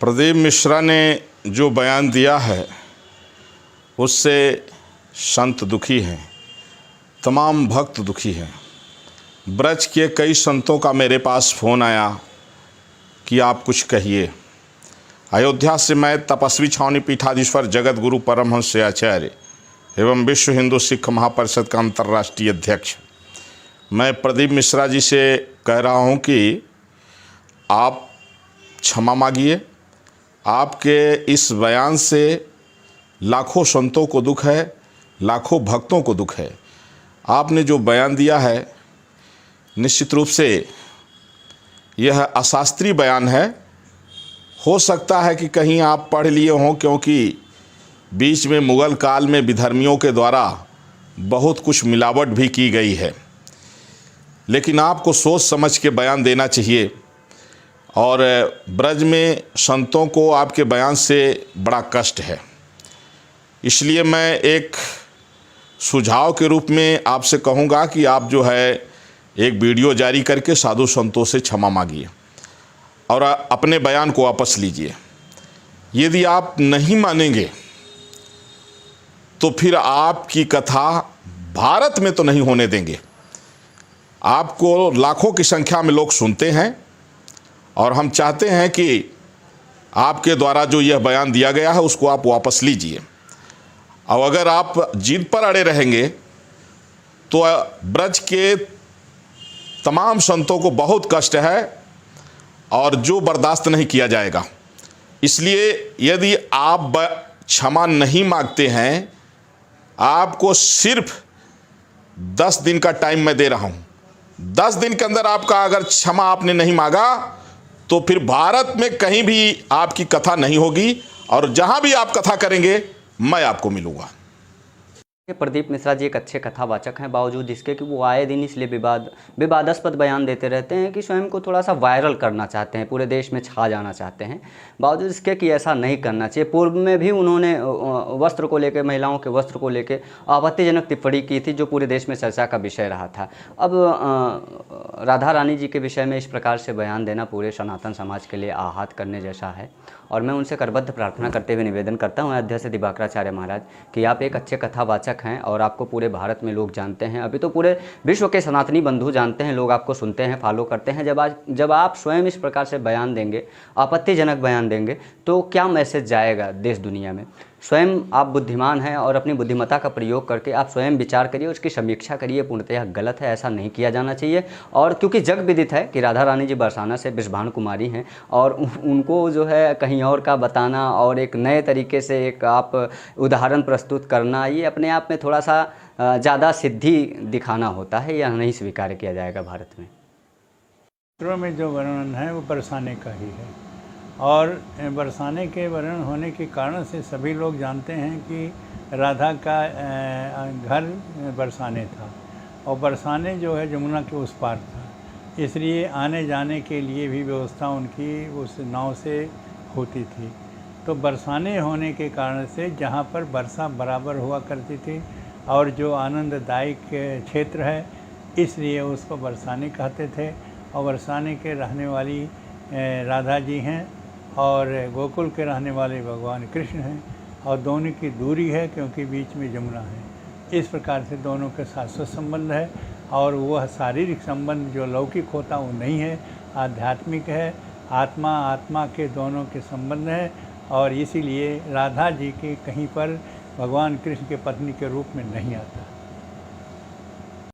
प्रदीप मिश्रा ने जो बयान दिया है उससे संत दुखी हैं, तमाम भक्त दुखी हैं। ब्रज के कई संतों का मेरे पास फ़ोन आया कि आप कुछ कहिए। अयोध्या से मैं तपस्वी छावनी पीठाधीश्वर जगत गुरु परमहंस आचार्य एवं विश्व हिंदू सिख महापरिषद का अंतर्राष्ट्रीय अध्यक्ष मैं प्रदीप मिश्रा जी से कह रहा हूं कि आप क्षमा मांगिए। आपके इस बयान से लाखों संतों को दुख है, लाखों भक्तों को दुख है। आपने जो बयान दिया है निश्चित रूप से यह अशास्त्रीय बयान है। हो सकता है कि कहीं आप पढ़ लिए हों, क्योंकि बीच में मुग़ल काल में विधर्मियों के द्वारा बहुत कुछ मिलावट भी की गई है, लेकिन आपको सोच समझ के बयान देना चाहिए। और ब्रज में संतों को आपके बयान से बड़ा कष्ट है, इसलिए मैं एक सुझाव के रूप में आपसे कहूँगा कि आप जो है एक वीडियो जारी करके साधु संतों से क्षमा मांगिए और अपने बयान को वापस लीजिए। यदि आप नहीं मानेंगे तो फिर आपकी कथा भारत में तो नहीं होने देंगे। आपको लाखों की संख्या में लोग सुनते हैं और हम चाहते हैं कि आपके द्वारा जो यह बयान दिया गया है उसको आप वापस लीजिए। और अगर आप जिद पर अड़े रहेंगे तो ब्रज के तमाम संतों को बहुत कष्ट है और जो बर्दाश्त नहीं किया जाएगा। इसलिए यदि आप क्षमा नहीं मांगते हैं, आपको सिर्फ 10 दिन का टाइम मैं दे रहा हूं। 10 दिन के अंदर आपका अगर क्षमा आपने नहीं मांगा तो फिर भारत में कहीं भी आपकी कथा नहीं होगी, और जहां भी आप कथा करेंगे मैं आपको मिलूंगा। प्रदीप मिश्रा जी एक अच्छे कथावाचक हैं, बावजूद इसके कि वो आए दिन इसलिए विवादास्पद बयान देते रहते हैं कि स्वयं को थोड़ा सा वायरल करना चाहते हैं, पूरे देश में छा जाना चाहते हैं। बावजूद इसके कि ऐसा नहीं करना चाहिए। पूर्व में भी उन्होंने वस्त्र को लेकर, महिलाओं के वस्त्र को लेकर आपत्तिजनक टिप्पणी की थी, जो पूरे देश में चर्चा का विषय रहा था। अब राधा रानी जी के विषय में इस प्रकार से बयान देना पूरे सनातन समाज के लिए आहत करने जैसा है। और मैं उनसे करबद्ध प्रार्थना करते हुए निवेदन करता हूँ अयोध्या से दिवाकराचार्य महाराज कि आप एक अच्छे कथावाचक हैं और आपको पूरे भारत में लोग जानते हैं, अभी तो पूरे विश्व के सनातनी बंधु जानते हैं, लोग आपको सुनते हैं, फॉलो करते हैं। जब आप स्वयं इस प्रकार से बयान देंगे, आपत्तिजनक बयान देंगे, तो क्या मैसेज जाएगा देश दुनिया में? स्वयं आप बुद्धिमान हैं और अपनी बुद्धिमत्ता का प्रयोग करके आप स्वयं विचार करिए, उसकी समीक्षा करिए। पूर्णतः गलत है, ऐसा नहीं किया जाना चाहिए। और क्योंकि जग विदित है कि राधा रानी जी बरसाना से विषभानु कुमारी हैं, और उनको जो है कहीं और का बताना और एक नए तरीके से एक आप उदाहरण प्रस्तुत करना, ये अपने आप में थोड़ा सा ज़्यादा सिद्धि दिखाना होता है। यह नहीं स्वीकार किया जाएगा भारत में। चित्रों में जो वर्णन है वो बरसाने का ही है, और बरसाने के वर्णन होने के कारण से सभी लोग जानते हैं कि राधा का घर बरसाने था, और बरसाने जो है यमुना के उस पार था, इसलिए आने जाने के लिए भी व्यवस्था उनकी उस नाव से होती थी। तो बरसाने होने के कारण से जहाँ पर वर्षा बराबर हुआ करती थी और जो आनंददायक क्षेत्र है, इसलिए उसको बरसाने कहते थे। और बरसाने के रहने वाली राधा जी हैं और गोकुल के रहने वाले भगवान कृष्ण हैं, और दोनों की दूरी है क्योंकि बीच में यमुना है। इस प्रकार से दोनों के शाश्वत संबंध है, और वह शारीरिक संबंध जो लौकिक होता वो नहीं है, आध्यात्मिक है। आत्मा के दोनों के संबंध है, और इसीलिए राधा जी के कहीं पर भगवान कृष्ण के पत्नी के रूप में नहीं आता।